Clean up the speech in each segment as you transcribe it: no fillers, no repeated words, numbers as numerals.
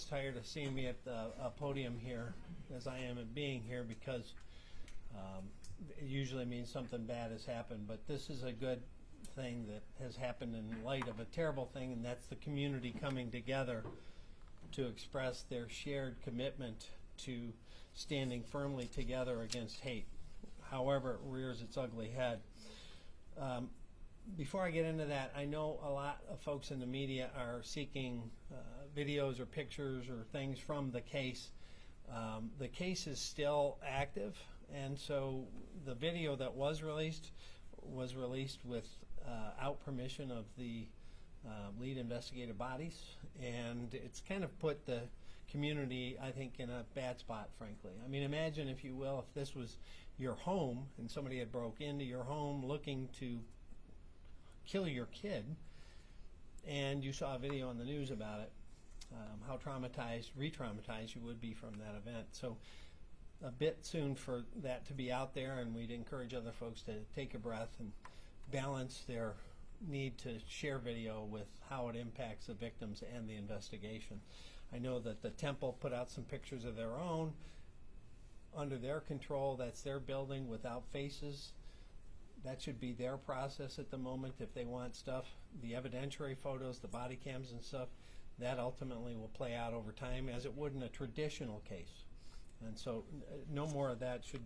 as tired of seeing me at the podium here as I am at being here, because it usually means something bad has happened. But this is a good thing that has happened in light of a terrible thing, and that's the community coming together to express their shared commitment to standing firmly together against hate, however it rears its ugly head. Before I get into that, I know a lot of folks in the media are seeking videos or pictures or things from the case. The case is still active, and so the video that was released without permission of the lead investigative bodies, and it's kind of put the community, I think, in a bad spot, frankly. I mean, imagine, if you will, if this was your home and somebody had broke into your home looking to kill your kid, and you saw a video on the news about it, how traumatized, re-traumatized you would be from that event. So a bit soon for that to be out there, and we'd encourage other folks to take a breath and balance their need to share video with how it impacts the victims and the investigation. I know that the temple put out some pictures of their own under their control. That's their building without faces. That should be their process at the moment. If they want stuff, the evidentiary photos, the body cams and stuff, that ultimately will play out over time as it would in a traditional case. And so no more of that should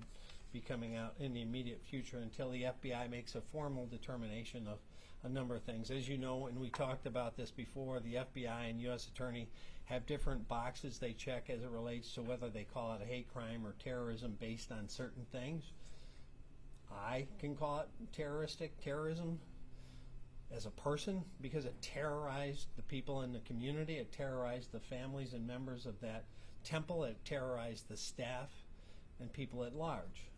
be coming out in the immediate future until the FBI makes a formal determination of a number of things. As you know, and we talked about this before, the FBI and U.S. Attorney have different boxes they check as it relates to whether they call it a hate crime or terrorism based on certain things. I can call it terrorism as a person because it terrorized the people in the community. It terrorized the families and members of that temple. It terrorized the staff and people at large.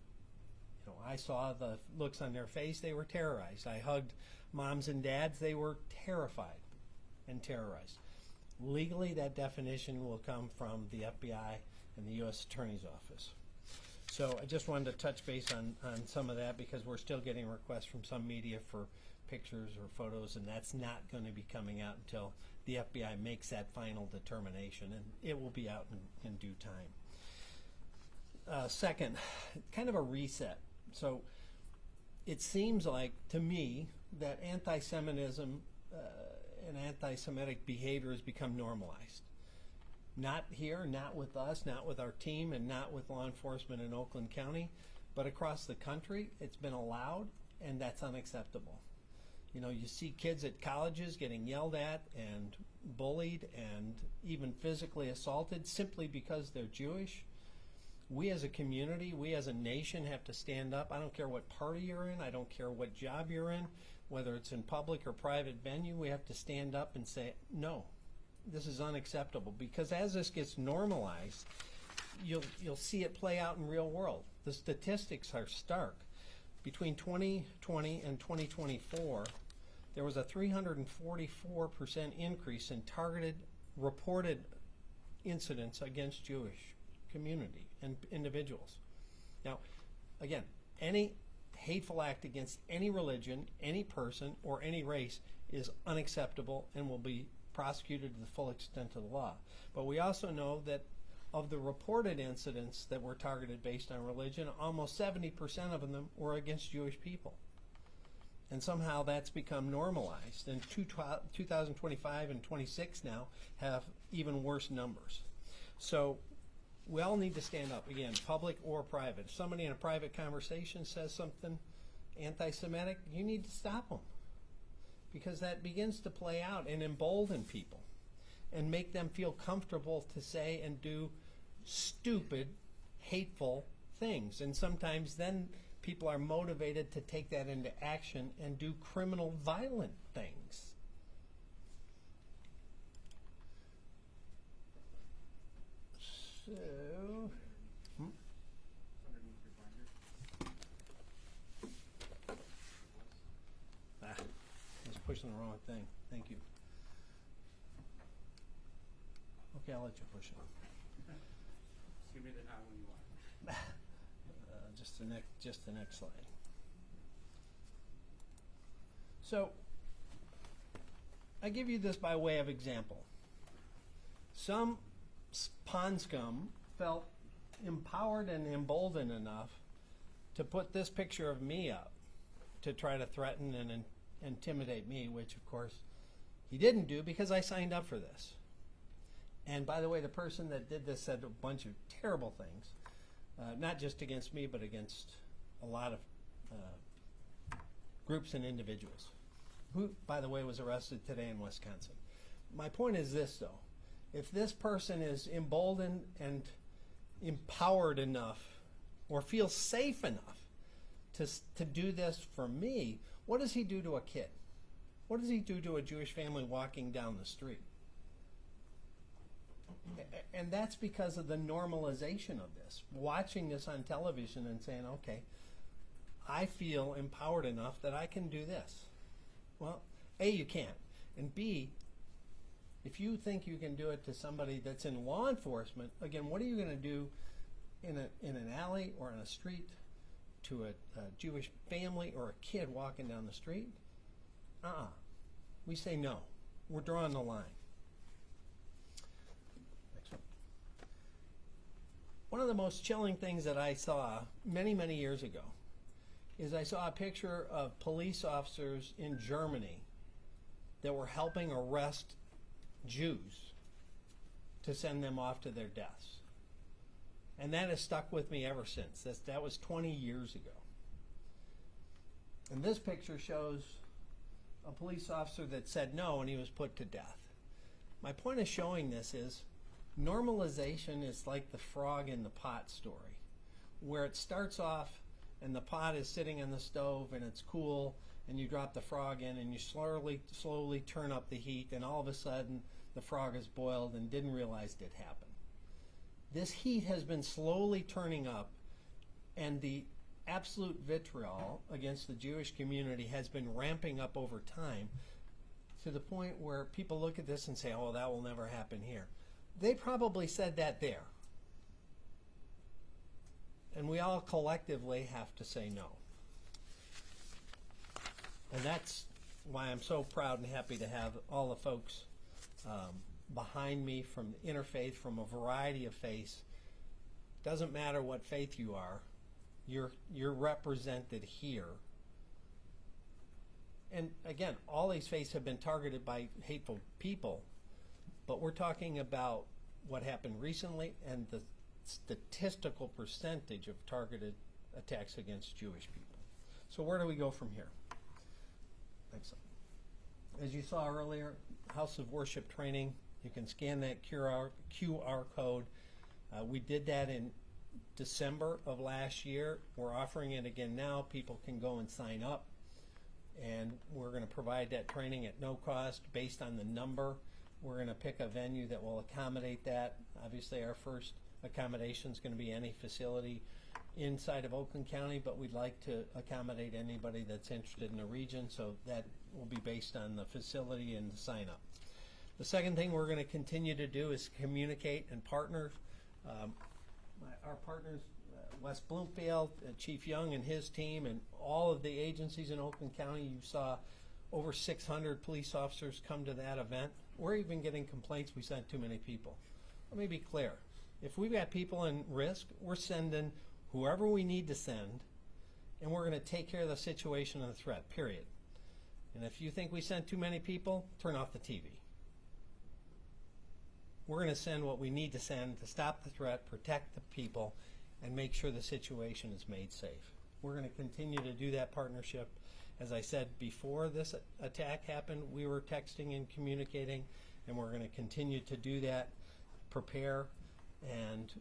You know, I saw the looks on their face. They were terrorized. I hugged moms and dads. They were terrified and terrorized. Legally, that definition will come from the FBI and the U.S. Attorney's Office. So I just wanted to touch base on some of that because we're still getting requests from some media for pictures or photos, and that's not going to be coming out until the FBI makes that final determination, and it will be out in due time. Second, kind of a reset. So it seems like to me that anti-Semitism and anti-Semitic behavior has become normalized. Not here, not with us, not with our team, and not with law enforcement in Oakland County, but across the country, it's been allowed, and that's unacceptable. You know, you see kids at colleges getting yelled at and bullied and even physically assaulted simply because they're Jewish. We as a community, we as a nation have to stand up. I don't care what party you're in. I don't care what job you're in, whether it's in public or private venue. We have to stand up and say, no, this is unacceptable. Because as this gets normalized, you'll see it play out in real world. The statistics are stark. Between 2020 and 2024, there was a 344% increase in targeted reported incidents against Jewish community and individuals. Now, again, any hateful act against any religion, any person, or any race is unacceptable and will be prosecuted to the full extent of the law. But we also know that of the reported incidents that were targeted based on religion, almost 70% of them were against Jewish people. And somehow that's become normalized. And 2025 and 26 now have even worse numbers. So we all need to stand up, again, public or private. If somebody in a private conversation says something anti-Semitic, you need to stop them. Because that begins to play out and embolden people and make them feel comfortable to say and do stupid, hateful things. And sometimes then people are motivated to take that into action and do criminal, violent things. So, I was pushing the wrong thing. Thank you. Okay, I'll let you push it. Just give me the nod when you want. Just the next slide. So, I give you this by way of example. Some pond scum felt empowered and emboldened enough to put this picture of me up to try to threaten and intimidate me, which of course he didn't do because I signed up for this. And by the way, the person that did this said a bunch of terrible things, not just against me, but against a lot of groups and individuals, who, by the way, was arrested today in Wisconsin. My point is this, though. If this person is emboldened and empowered enough or feels safe enough to do this for me, what does he do to a kid? What does he do to a Jewish family walking down the street? And that's because of the normalization of this. Watching this on television and saying, okay, I feel empowered enough that I can do this. Well, A, you can't. And B, if you think you can do it to somebody that's in law enforcement, again, what are you going to do in an alley or on a street to a Jewish family or a kid walking down the street? We say no. We're drawing the line. Next one. One of the most chilling things that I saw many, many years ago is I saw a picture of police officers in Germany that were helping arrest Jews to send them off to their deaths. And that has stuck with me ever since. That was 20 years ago. And this picture shows a police officer that said no and he was put to death. My point of showing this is normalization is like the frog in the pot story, where it starts off and the pot is sitting on the stove and it's cool and you drop the frog in and you slowly turn up the heat and all of a sudden the frog is boiled and didn't realize it happened. This heat has been slowly turning up, and the absolute vitriol against the Jewish community has been ramping up over time to the point where people look at this and say, oh, that will never happen here. They probably said that there. And we all collectively have to say no. And that's why I'm so proud and happy to have all the folks behind me from interfaith, from a variety of faiths. Doesn't matter what faith you are, you're represented here. And again, all these faiths have been targeted by hateful people, but we're talking about what happened recently and the statistical percentage of targeted attacks against Jewish people. So where do we go from here? Next slide. As you saw earlier, House of Worship training, you can scan that QR code. We did that in December of last year. We're offering it again now. People can go and sign up, and we're going to provide that training at no cost based on the number. We're going to pick a venue that will accommodate that. Obviously, our first accommodation is going to be any facility inside of Oakland County, but we'd like to accommodate anybody that's interested in the region, so that will be based on the facility and the sign up. The second thing we're going to continue to do is communicate and partner. Our partners, West Bloomfield, Chief Young and his team, and all of the agencies in Oakland County. You saw over 600 police officers come to that event. We're even getting complaints we sent too many people. Let me be clear. If we've got people in risk, we're sending whoever we need to send, and we're going to take care of the situation and the threat, period. And if you think we sent too many people, turn off the TV. We're going to send what we need to send to stop the threat, protect the people, and make sure the situation is made safe. We're going to continue to do that partnership. As I said, before this attack happened, we were texting and communicating, and we're going to continue to do that, prepare, and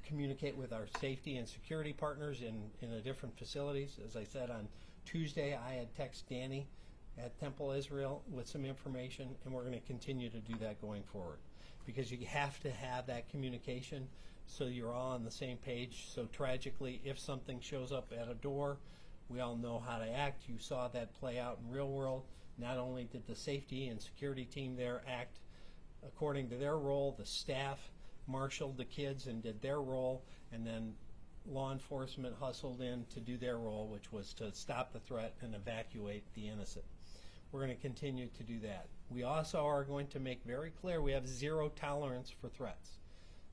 communicate with our safety and security partners in the different facilities. As I said, on Tuesday, I had texted Danny at Temple Israel with some information, and we're going to continue to do that going forward, because you have to have that communication so you're all on the same page. So tragically, if something shows up at a door, we all know how to act. You saw that play out in real world. Not only did the safety and security team there act according to their role, the staff marshaled the kids and did their role, and then law enforcement hustled in to do their role, which was to stop the threat and evacuate the innocent. We're going to continue to do that. We also are going to make very clear we have zero tolerance for threats.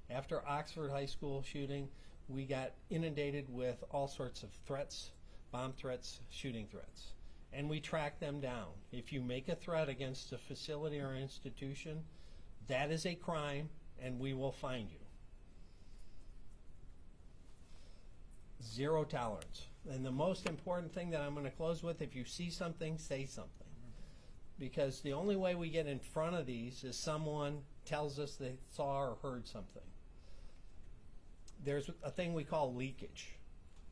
After Oxford High School shooting, we got inundated with all sorts of threats, bomb threats, shooting threats. And we track them down. If you make a threat against a facility or institution, that is a crime, and we will find you. Zero tolerance. And the most important thing that I'm going to close with, if you see something, say something. Because the only way we get in front of these is someone tells us they saw or heard something. There's a thing we call leakage.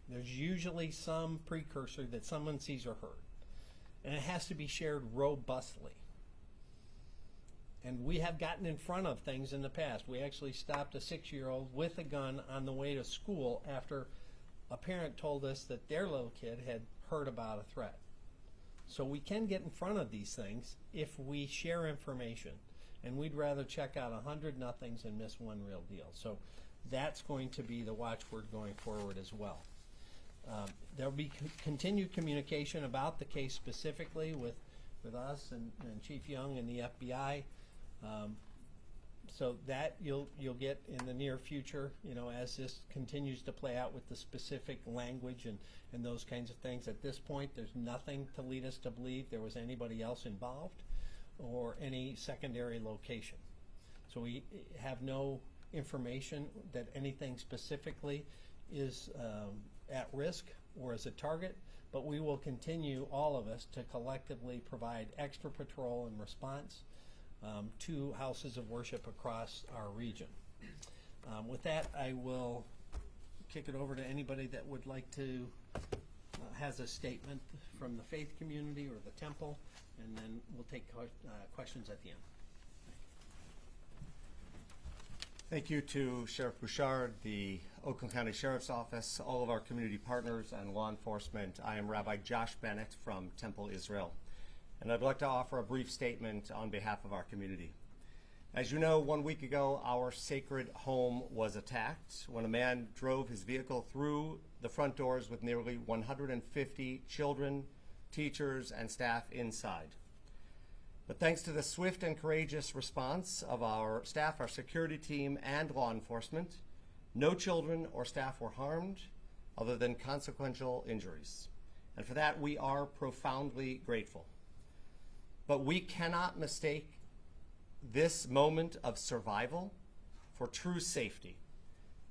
There's usually some precursor that someone sees or heard. And it has to be shared robustly. And we have gotten in front of things in the past. We actually stopped a 6-year-old with a gun on the way to school after a parent told us that their little kid had heard about a threat. So we can get in front of these things if we share information. And we'd rather check out 100 nothings and miss one real deal. So that's going to be the watchword going forward as well. There will be continued communication about the case specifically with us and Chief Young and the FBI. So that you'll get in the near future, as this continues to play out with the specific language and those kinds of things. At this point, there's nothing to lead us to believe there was anybody else involved or any secondary location. So we have no information that anything specifically is at risk or as a target, but we will continue, all of us, to collectively provide extra patrol and response to houses of worship across our region. With that, I will kick it over to anybody that would like to has a statement from the faith community or the temple, and then we'll take questions at the end. Thank you to Sheriff Bouchard, the Oakland County Sheriff's Office, all of our community partners and law enforcement. I am Rabbi Josh Bennett from Temple Israel, and I'd like to offer a brief statement on behalf of our community. As you know, 1 week ago, our sacred home was attacked when a man drove his vehicle through the front doors with nearly 150 children, teachers, and staff inside. But thanks to the swift and courageous response of our staff, our security team, and law enforcement, no children or staff were harmed other than consequential injuries. And for that, we are profoundly grateful. But we cannot mistake this moment of survival for true safety,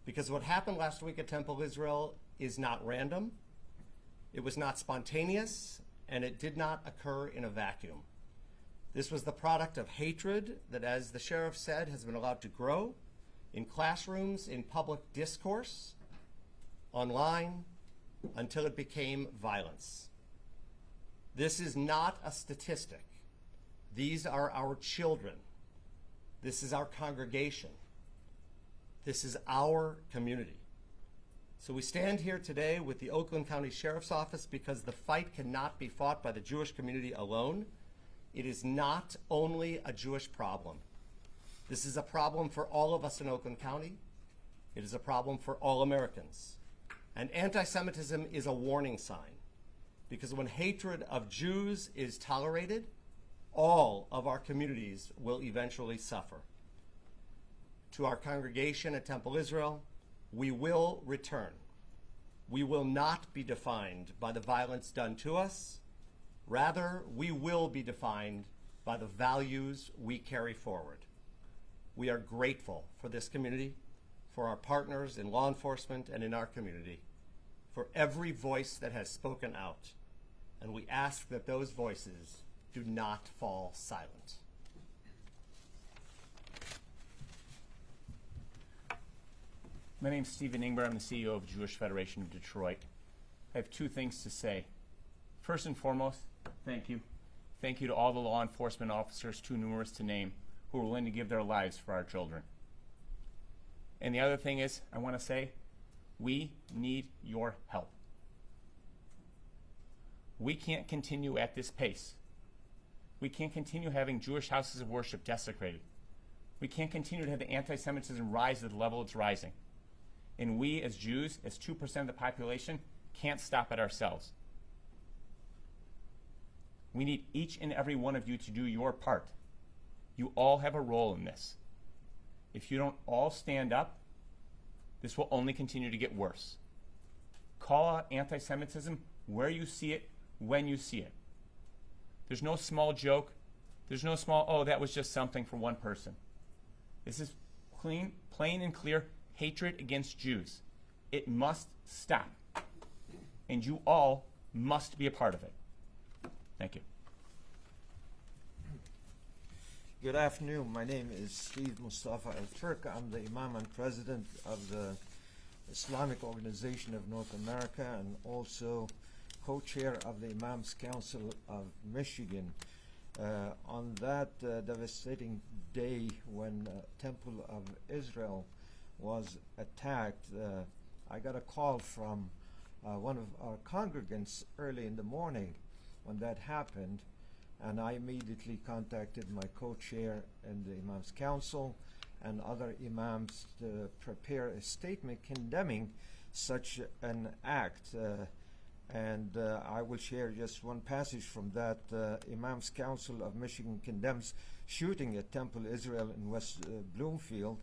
because what happened last week at Temple Israel is not random, it was not spontaneous, and it did not occur in a vacuum. This was the product of hatred that, as the sheriff said, has been allowed to grow in classrooms, in public discourse, online, until it became violence. This is not a statistic. These are our children. This is our congregation. This is our community. So we stand here today with the Oakland County Sheriff's Office because the fight cannot be fought by the Jewish community alone. It is not only a Jewish problem. This is a problem for all of us in Oakland County. It is a problem for all Americans. And anti-Semitism is a warning sign, because when hatred of Jews is tolerated, all of our communities will eventually suffer. To our congregation at Temple Israel, we will return. We will not be defined by the violence done to us. Rather, we will be defined by the values we carry forward. We are grateful for this community, for our partners in law enforcement and in our community, for every voice that has spoken out, and we ask that those voices do not fall silent. My name's Stephen Ingber. I'm the CEO of Jewish Federation of Detroit. I have two things to say. First and foremost, thank you. Thank you to all the law enforcement officers, too numerous to name, who are willing to give their lives for our children. And the other thing is, I want to say, we need your help. We can't continue at this pace. We can't continue having Jewish houses of worship desecrated. We can't continue to have the anti-Semitism rise at the level it's rising. And we, as Jews, as 2% of the population, can't stop it ourselves. We need each and every one of you to do your part. You all have a role in this. if you don't all stand up, this will only continue to get worse. Call out anti-Semitism where you see it, when you see it. There's no small joke. There's no small, oh, that was just something for one person. This is plain and clear hatred against Jews. It must stop. And you all must be a part of it. Thank you. Good afternoon. My name is Steve Mustafa Al-Turk. I'm the Imam and President of the Islamic Organization of North America and also co-chair of the Imams Council of Michigan. On that devastating day when Temple of Israel was attacked, I got a call from one of our congregants early in the morning when that happened, and I immediately contacted my co-chair in the Imams Council and other imams to prepare a statement condemning such an act. I will share just one passage from that. Imams Council of Michigan condemns shooting at Temple Israel in West Bloomfield.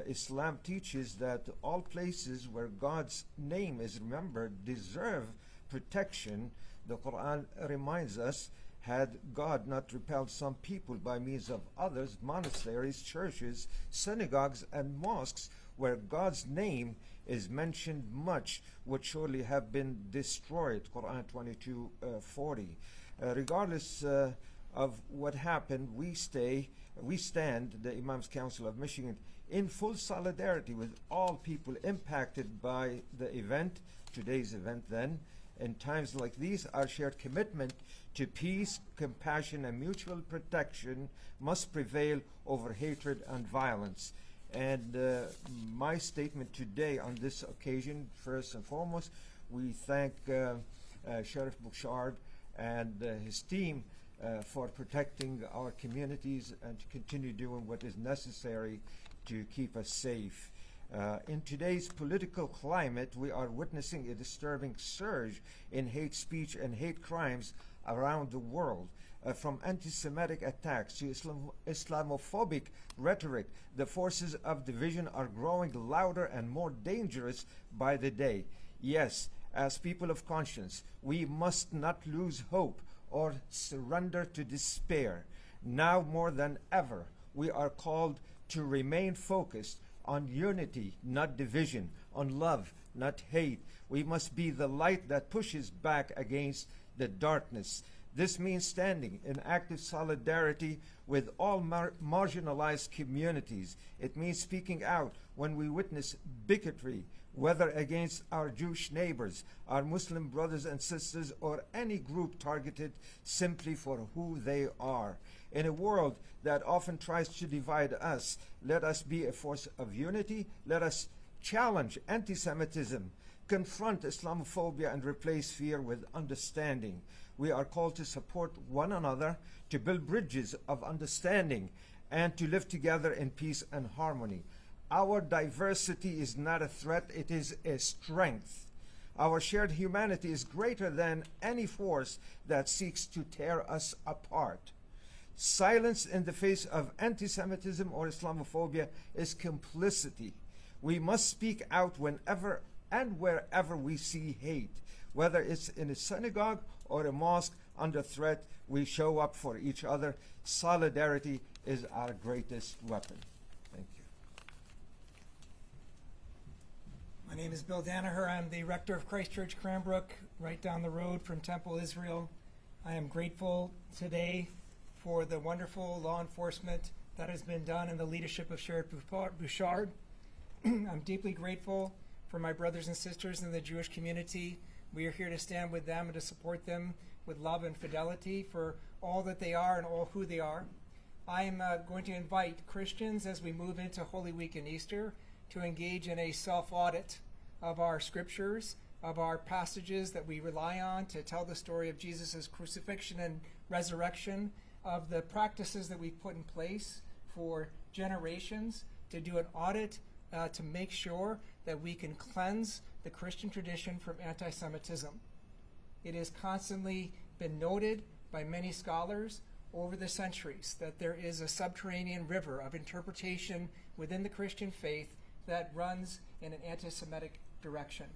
Islam teaches that all places where God's name is remembered deserve protection. The Quran reminds us, had God not repelled some people by means of others, monasteries, churches, synagogues, and mosques where God's name is mentioned, much would surely have been destroyed. Quran 22:40. Regardless of what happened, we stand, the Imams Council of Michigan, in full solidarity with all people impacted by the event, today's event then. In times like these, our shared commitment to peace, compassion, and mutual protection must prevail over hatred and violence. And my statement today on this occasion, first and foremost, we thank Sheriff Bouchard and his team for protecting our communities and to continue doing what is necessary to keep us safe. In today's political climate, we are witnessing a disturbing surge in hate speech and hate crimes around the world. From anti-Semitic attacks to Islamophobic rhetoric, the forces of division are growing louder and more dangerous by the day. Yes, as people of conscience, we must not lose hope or surrender to despair. Now more than ever, we are called to remain focused on unity, not division, on love, not hate. We must be the light that pushes back against the darkness. This means standing in active solidarity with all marginalized communities. It means speaking out when we witness bigotry, whether against our Jewish neighbors, our Muslim brothers and sisters, or any group targeted simply for who they are. In a world that often tries to divide us, let us be a force of unity. Let us challenge anti-Semitism, confront Islamophobia, and replace fear with understanding. We are called to support one another, to build bridges of understanding, and to live together in peace and harmony. Our diversity is not a threat, it is a strength. Our shared humanity is greater than any force that seeks to tear us apart. Silence in the face of anti-Semitism or Islamophobia is complicity. We must speak out whenever and wherever we see hate. Whether it's in a synagogue or a mosque under threat, we show up for each other. Solidarity is our greatest weapon. Thank you. My name is Bill Danaher. I'm the rector of Christ Church Cranbrook, right down the road from Temple, Israel. I am grateful today for the wonderful law enforcement that has been done in the leadership of Sheriff Bouchard. I'm deeply grateful for my brothers and sisters in the Jewish community. We are here to stand with them and to support them with love and fidelity for all that they are and all who they are. I am going to invite Christians as we move into Holy Week and Easter to engage in a self-audit of our scriptures, of our passages that we rely on to tell the story of Jesus' crucifixion and resurrection, of the practices that we've put in place for generations, to do an audit to make sure that we can cleanse the Christian tradition from anti-Semitism. It has constantly been noted by many scholars over the centuries that there is a subterranean river of interpretation within the Christian faith that runs in an anti-Semitic direction.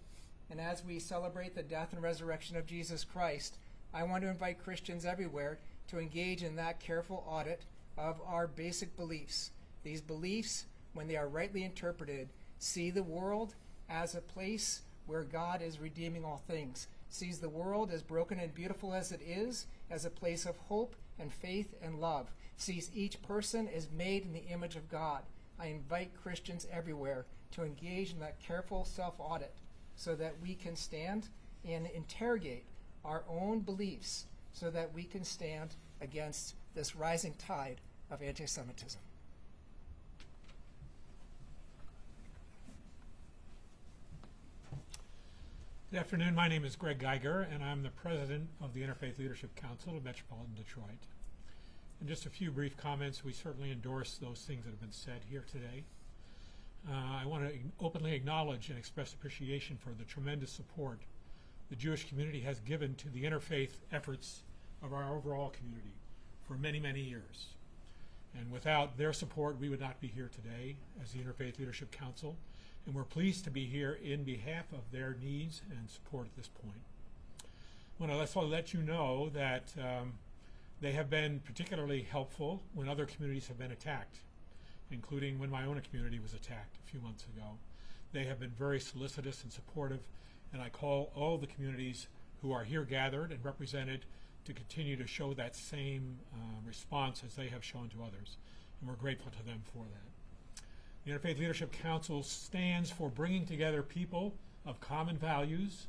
And as we celebrate the death and resurrection of Jesus Christ, I want to invite Christians everywhere to engage in that careful audit of our basic beliefs. These beliefs, when they are rightly interpreted, see the world as a place where God is redeeming all things, sees the world as broken and beautiful as it is, as a place of hope and faith and love, sees each person as made in the image of God. I invite Christians everywhere to engage in that careful self-audit so that we can stand and interrogate our own beliefs so that we can stand against this rising tide of anti-Semitism. Good afternoon. My name is Greg Geiger, and I'm the president of the Interfaith Leadership Council of Metropolitan Detroit. In just a few brief comments, we certainly endorse those things that have been said here today. I want to openly acknowledge and express appreciation for the tremendous support the Jewish community has given to the interfaith efforts of our overall community for many, many years. And without their support, we would not be here today as the Interfaith Leadership Council. And we're pleased to be here in behalf of their needs and support at this point. I want to also let you know that they have been particularly helpful when other communities have been attacked, including when my own community was attacked a few months ago. They have been very solicitous and supportive, and I call all the communities who are here gathered and represented to continue to show that same response as they have shown to others, and we're grateful to them for that. The Interfaith Leadership Council stands for bringing together people of common values,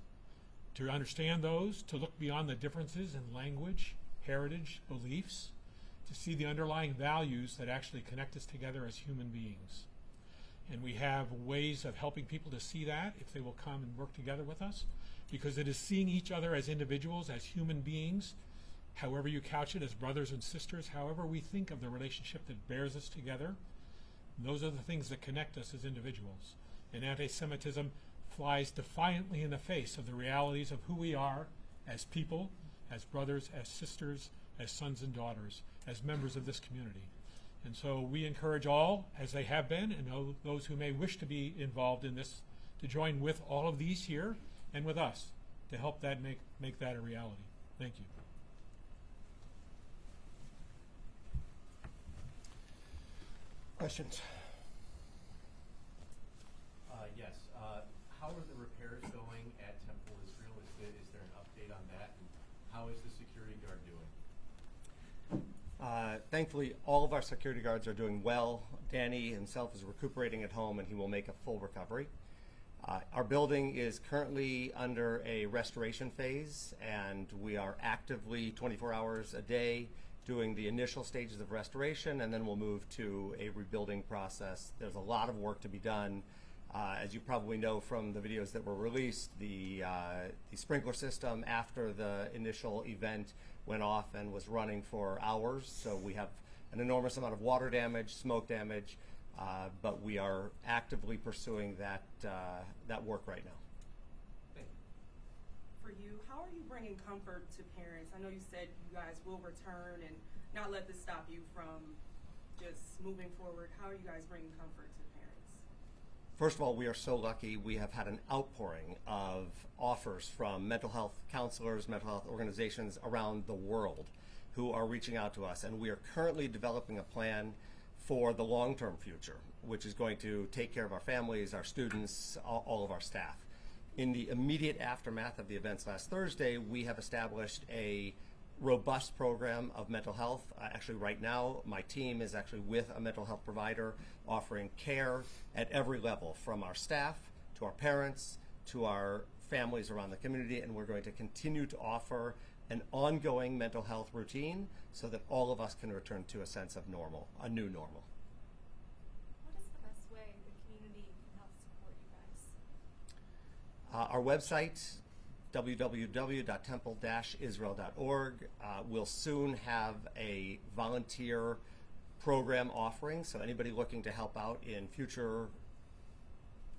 to understand those, to look beyond the differences in language, heritage, beliefs, to see the underlying values that actually connect us together as human beings. And we have ways of helping people to see that if they will come and work together with us, because it is seeing each other as individuals, as human beings, however you couch it, as brothers and sisters, however we think of the relationship that bears us together. Those are the things that connect us as individuals. And anti-Semitism flies defiantly in the face of the realities of who we are as people, as brothers, as sisters, as sons and daughters, as members of this community. And so we encourage all, as they have been, and those who may wish to be involved in this, to join with all of these here and with us to help that make that a reality. Thank you. Questions? Yes. How are the repairs going at Temple Israel? Is there an update on that? And how is the security guard doing? Thankfully, all of our security guards are doing well. Danny himself is recuperating at home, and he will make a full recovery. Our building is currently under a restoration phase, and we are actively 24 hours a day doing the initial stages of restoration, and then we'll move to a rebuilding process. There's a lot of work to be done. As you probably know from the videos that were released, the sprinkler system after the initial event went off and was running for hours, so we have an enormous amount of water damage, smoke damage, but we are actively pursuing that work right now. Thank you. For you, how are you bringing comfort to parents? I know you said you guys will return and not let this stop you from just moving forward. How are you guys bringing comfort to parents? First of all, we are so lucky. We have had an outpouring of offers from mental health counselors, mental health organizations around the world who are reaching out to us. And we are currently developing a plan for the long-term future, which is going to take care of our families, our students, all of our staff. In the immediate aftermath of the events last Thursday, we have established a robust program of mental health. Actually, right now, my team is actually with a mental health provider offering care at every level, from our staff to our parents to our families around the community, and we're going to continue to offer an ongoing mental health routine so that all of us can return to a sense of normal, a new normal. What is the best way the community can help support you guys? Our website, www.temple-israel.org, will soon have a volunteer program offering, so anybody looking to help out in future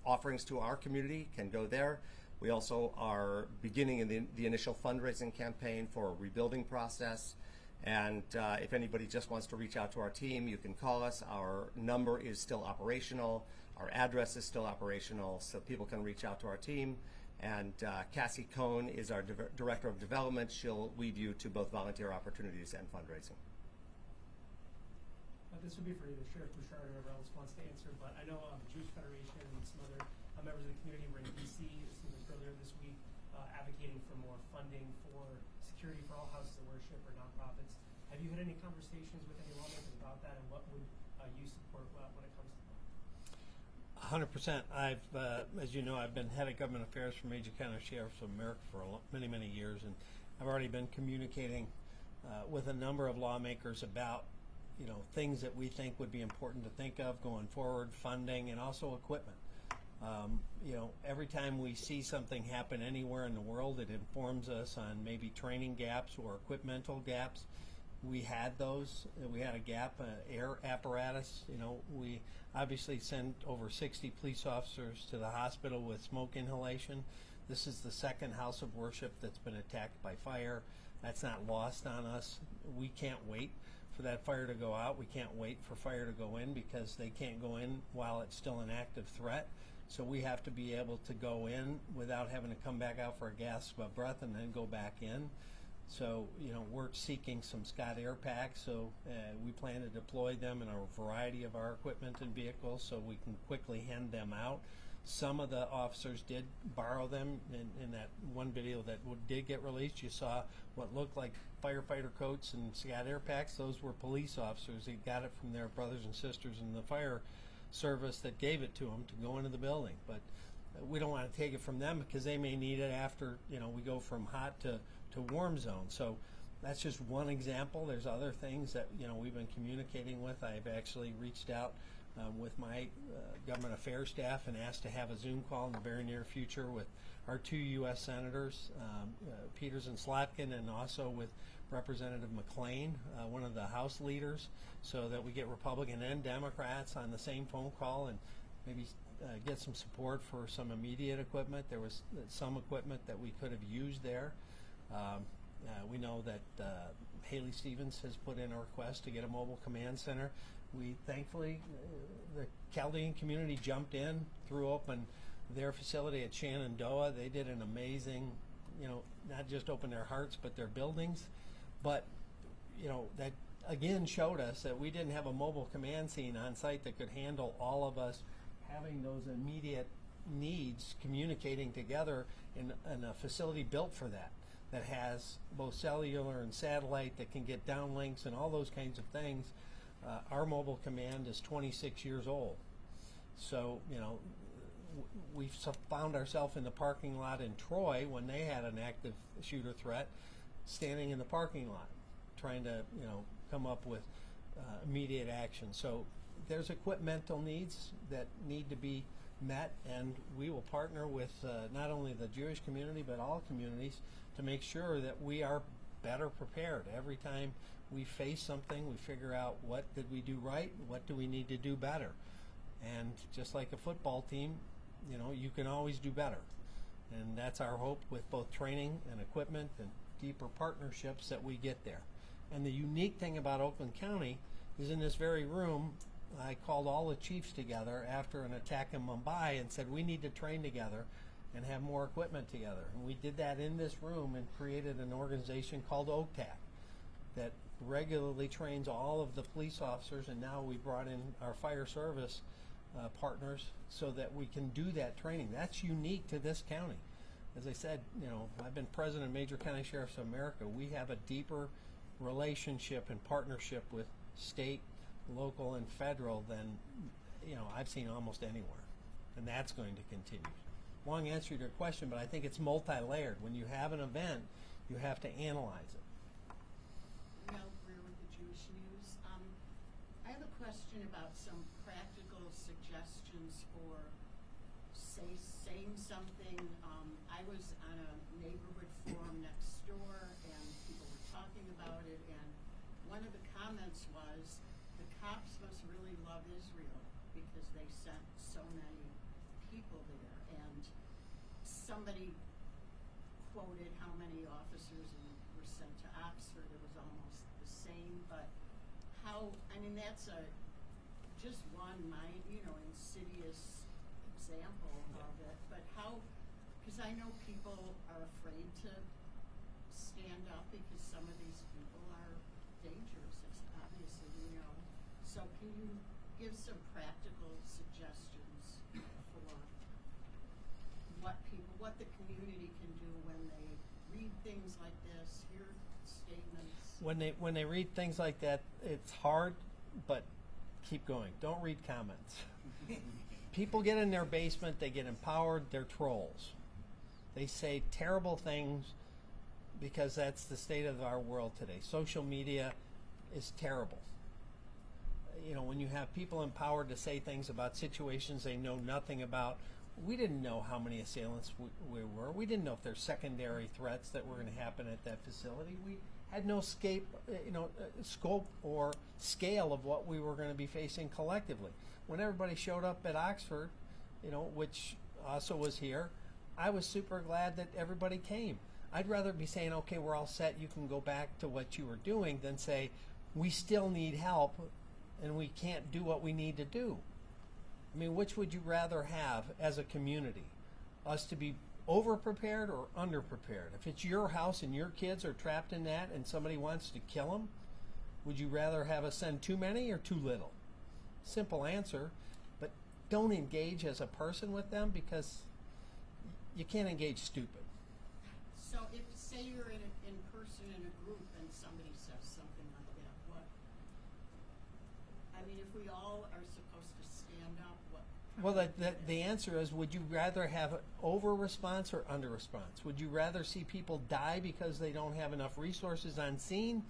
offerings to our community can go there. We also are beginning in the initial fundraising campaign for a rebuilding process, And if anybody just wants to reach out to our team, you can call us. Our number is still operational. Our address is still operational, so people can reach out to our team. And Cassie Cohn is our Director of Development. She'll lead you to both volunteer opportunities and fundraising. This would be for either Sheriff Bouchard or whoever else wants to answer, but I know the Jewish Federation and some other members of the community were in D.C. it seems like earlier this week advocating for more funding for security for all houses of worship or nonprofits. Have you had any conversations with any lawmakers about that, and what would you support when it comes to that? 100%. I've, as you know, I've been head of government affairs for Major County Sheriffs of America for many, many years, and I've already been communicating with a number of lawmakers about, you know, things that we think would be important to think of going forward, funding, and also equipment. You know, every time we see something happen anywhere in the world, it informs us on maybe training gaps or equipmental gaps. We had those. We had a gap, air apparatus. You know, we obviously sent over 60 police officers to the hospital with smoke inhalation. This is the second house of worship that's been attacked by fire. That's not lost on us. We can't wait for that fire to go out. We can't wait for fire to go in because they can't go in while it's still an active threat. So we have to be able to go in without having to come back out for a gasp of breath and then go back in. So, you know, we're seeking some Scott Air Packs, so we plan to deploy them in a variety of our equipment and vehicles so we can quickly hand them out. Some of the officers did borrow them in that one video that did get released. You saw what looked like firefighter coats and Scott Air Packs. Those were police officers. They got it from their brothers and sisters in the fire service that gave it to them to go into the building. But we don't want to take it from them because they may need it after, you know, we go from hot to warm zone. So that's just one example. There's other things that, you know, we've been communicating with. I've actually reached out with my government affairs staff and asked to have a Zoom call in the very near future with our two U.S. senators, Peters and Slotkin, and also with Representative McClain, one of the House leaders, so that we get Republican and Democrats on the same phone call and maybe get some support for some immediate equipment. There was some equipment that we could have used there. We know that Haley Stevens has put in a request to get a mobile command center. We thankfully, the Chaldean community jumped in, threw open their facility at Shenandoah. They did an amazing, you know, not just open their hearts but their buildings. But, you know, that again showed us that we didn't have a mobile command scene on site that could handle all of us having those immediate needs communicating together in a facility built for that has both cellular and satellite that can get downlinks and all those kinds of things. Our mobile command is 26 years old. So, you know, we found ourselves in the parking lot in Troy when they had an active shooter threat, standing in the parking lot trying to, you know, come up with immediate action. So there's equipmental needs that need to be met, and we will partner with not only the Jewish community but all communities to make sure that we are better prepared. Every time we face something, we figure out what did we do right, what do we need to do better. And just like a football team, you know, you can always do better. And that's our hope with both training and equipment and deeper partnerships that we get there. And the unique thing about Oakland County is in this very room, I called all the chiefs together after an attack in Mumbai and said we need to train together and have more equipment together. And we did that in this room and created an organization called OCTAC that regularly trains all of the police officers, and now we brought in our fire service partners so that we can do that training. That's unique to this county. As I said, you know, I've been president of Major County Sheriffs of America. We have a deeper relationship and partnership with state, local, and federal than, you know, I've seen almost anywhere. And that's going to continue. Long answer to your question, but I think it's multi-layered. When you have an event, you have to analyze it. Mel Greer with the Jewish News. I have a question about some practical suggestions for saying something. I was on a neighborhood forum next door and people were talking about it, and one of the comments was the cops must really love Israel because they sent so many people there, and somebody quoted how many officers were sent to Oxford. It was almost the same, but how, I mean, that's just one insidious example of it, but how, because I know people are afraid to stand up because some of these people are dangerous, it's obviously, So can you give some practical suggestions for what the community can do when they read things like this, hear statements? When they read things like that, it's hard, but keep going. Don't read comments. People get in their basement, they get empowered, they're trolls. They say terrible things because that's the state of our world today. Social media is terrible. When you have people empowered to say things about situations they know nothing about, we didn't know how many assailants we were. We didn't know if there's secondary threats that were going to happen at that facility. We had no scope or scale of what we were going to be facing collectively. When everybody showed up at Oxford, which also was here, I was super glad that everybody came. I'd rather be saying, okay, we're all set, you can go back to what you were doing, than say, we still need help and we can't do what we need to do. I mean, which would you rather have as a community? Us to be over-prepared or under-prepared? If it's your house and your kids are trapped in that and somebody wants to kill them, would you rather have us send too many or too little? Simple answer, but don't engage as a person with them, because you can't engage stupid. So if, say you're in person in a group and somebody says something like that, what? I mean, if we all are supposed to stand up, what? Well, the answer is, would you rather have over-response or under-response? Would you rather see people die because they don't have enough resources on scene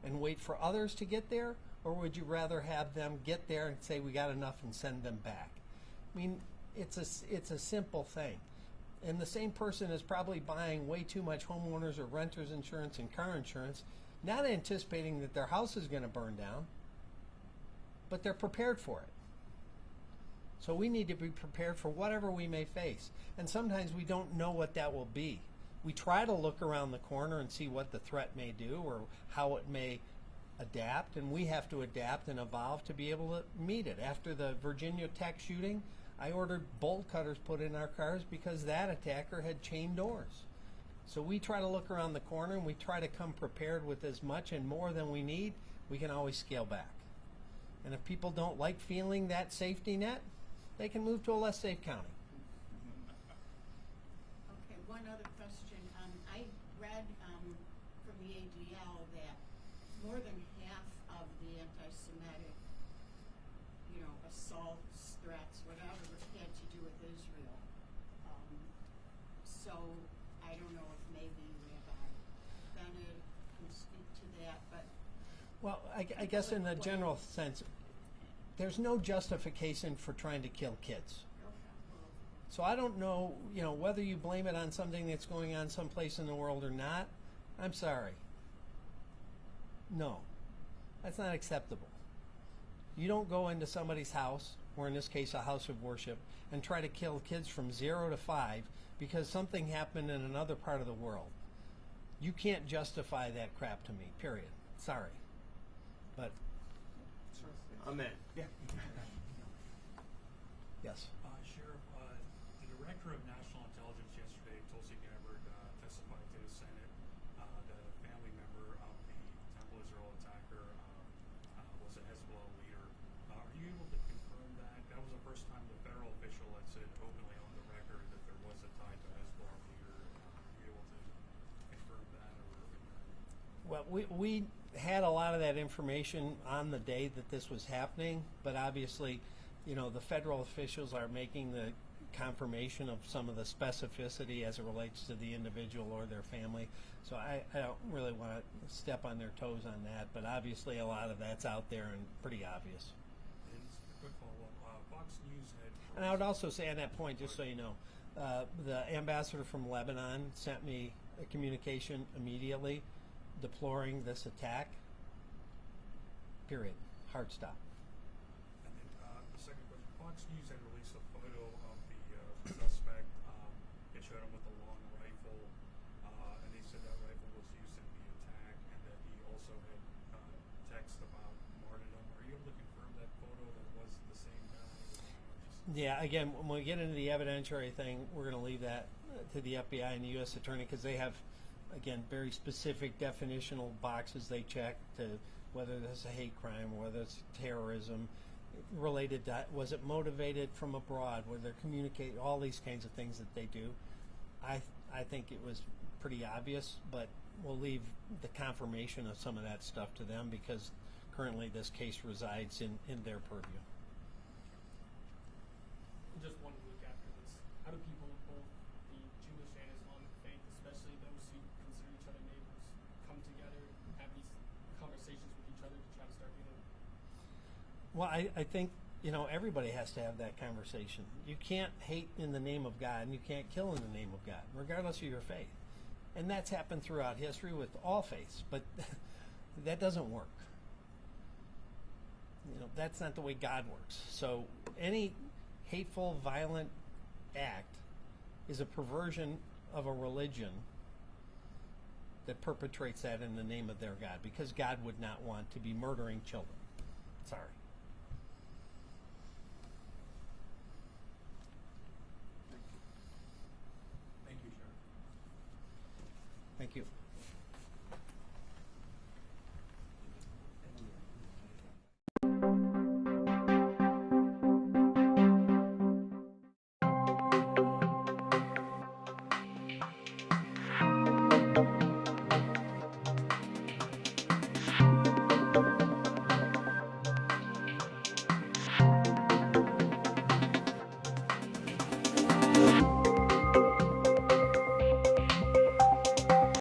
and wait for others to get there? Or would you rather have them get there and say, we got enough, and send them back? I mean, it's a simple thing. And the same person is probably buying way too much homeowners or renters insurance and car insurance, not anticipating that their house is going to burn down, but they're prepared for it. So we need to be prepared for whatever we may face. And sometimes we don't know what that will be. We try to look around the corner and see what the threat may do or how it may adapt, and we have to adapt and evolve to be able to meet it. After the Virginia Tech shooting, I ordered bolt cutters put in our cars because that attacker had chain doors. So we try to look around the corner, and we try to come prepared with as much and more than we need. We can always scale back. And if people don't like feeling that safety net, they can move to a less safe county. Okay, one other question. I read from the ADL that more than half of the anti-Semitic, assaults, threats, whatever, had to do with Israel. So I don't know if maybe Rabbi Bennett can speak to that, but... Well, I guess in the general sense, there's no justification for trying to kill kids. So I don't know, whether you blame it on something that's going on someplace in the world or not. I'm sorry. No, that's not acceptable. You don't go into somebody's house, or in this case a house of worship, and try to kill kids from 0 to 5 because something happened in another part of the world. You can't justify that crap to me, period. Sorry. But... Amen. Yeah. Yes. Sheriff, the Director of National Intelligence yesterday, Tulsi Gabbard, testified to the Senate that a family member of the Temple Israel attacker was a Hezbollah leader. Are you able to confirm that? That was the first time the federal official had said openly on the record that there was a tie to a Hezbollah leader. Are you able to confirm that? Well, we had a lot of that information on the day that this was happening, but obviously, the federal officials are making the confirmation of some of the specificity as it relates to the individual or their family. So I don't really want to step on their toes on that, but obviously a lot of that's out there and pretty obvious. And just a quick follow-up. Fox News had... And I would also say on that point, just so you know, the ambassador from Lebanon sent me a communication immediately deploring this attack. Period. Hard stop. And then the second question, Fox News had released a photo of the suspect. It showed him with a long rifle, and they said that rifle was used in the attack, and that he also had again, when we get into the evidentiary thing, we're going to leave that to the FBI and the U.S. Attorney because they have, again, very specific definitional boxes they check to whether this is a hate crime, whether it's terrorism, related to, was it motivated from abroad, where they're communicating, all these kinds of things that they do. I think it was pretty obvious, but we'll leave the confirmation of some of that stuff to them because currently this case resides in their purview. Just one week after this, how do people of both the Jewish and Islamic faith, especially those who consider each other neighbors, come together and have these conversations with each other to try to start healing? Well, I think, everybody has to have that conversation. You can't hate in the name of God, and you can't kill in the name of God, regardless of your faith. And that's happened throughout history with all faiths, but that doesn't work. That's not the way God works. So any hateful, violent act is a perversion of a religion that perpetrates that in the name of their God, because God would not want to be murdering children. Sorry.